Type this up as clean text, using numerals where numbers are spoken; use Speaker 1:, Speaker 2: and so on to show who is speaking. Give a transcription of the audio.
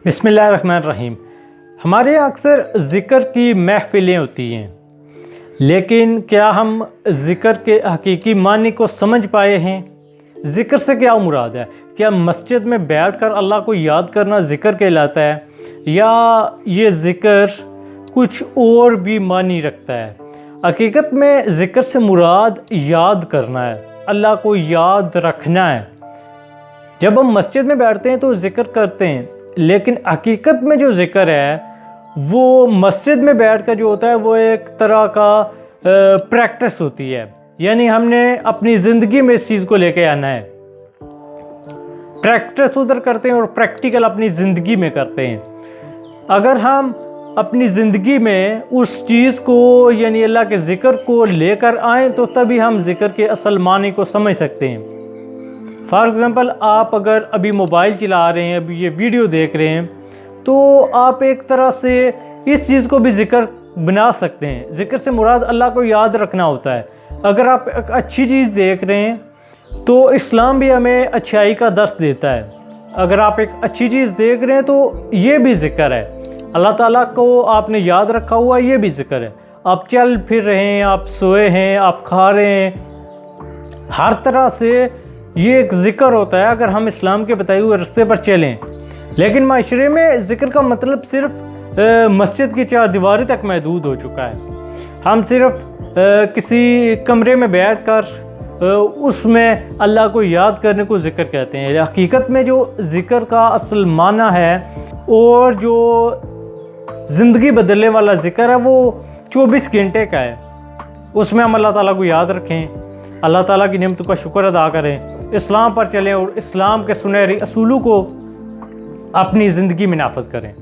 Speaker 1: बिस्मिल्लाहिर्रहमानिर्रहीम। हमारे यहाँ अक्सर ज़िक्र की महफ़िलें होती हैं, लेकिन क्या हम ज़िक्र के हकीकी मानी को समझ पाए हैं? ज़िक्र से क्या मुराद है? क्या मस्जिद में बैठकर अल्लाह को याद करना ज़िक्र कहलाता है, या ये ज़िक्र कुछ और भी मानी रखता है? हकीकत में ज़िक्र से मुराद याद करना है, अल्लाह को याद रखना है। जब हम मस्जिद में बैठते हैं तो ज़िक्र करते हैं, लेकिन हकीकत में जो ज़िक्र है वो मस्जिद में बैठकर जो होता है वो एक तरह का प्रैक्टिस होती है। यानी हमने अपनी ज़िंदगी में इस चीज़ को लेके आना है। प्रैक्टिस उधर करते हैं और प्रैक्टिकल अपनी ज़िंदगी में करते हैं। अगर हम अपनी ज़िंदगी में उस चीज़ को यानी अल्लाह के ज़िक्र को लेकर आएँ तो तभी हम ज़िक्र के असल मानी को समझ सकते हैं। फॉर एग्ज़ाम्पल, आप अगर अभी मोबाइल चला रहे हैं, अभी ये वीडियो देख रहे हैं, तो आप एक तरह से इस चीज़ को भी ज़िक्र बना सकते हैं। ज़िक्र से मुराद अल्लाह को याद रखना होता है। अगर आप एक अच्छी चीज़ देख रहे हैं तो इस्लाम भी हमें अच्छाई का दर्स देता है। अगर आप एक अच्छी चीज़ देख रहे हैं तो ये भी ज़िक्र है। अल्लाह ताला को आपने याद रखा हुआ, ये भी ज़िक्र है। आप चल फिर रहे हैं, आप सोए हैं, आप खा रहे हैं, हर तरह से ये एक ज़िक्र होता है अगर हम इस्लाम के बताए हुए रास्ते पर चलें। लेकिन माशरे में ज़िक्र का मतलब सिर्फ मस्जिद की चार दीवारी तक महदूद हो चुका है। हम सिर्फ किसी कमरे में बैठकर उसमें अल्लाह को याद करने को ज़िक्र कहते हैं। हकीकत में जो ज़िक्र का असल माना है और जो ज़िंदगी बदलने वाला ज़िक्र है वो 24 घंटे का है। उसमें हम अल्लाह ताला को याद रखें, अल्लाह ताला की नेमतों का शुक्र अदा करें, इस्लाम पर चलें और इस्लाम के सुनहरे असूलों को अपनी ज़िंदगी में नाफिज़ करें।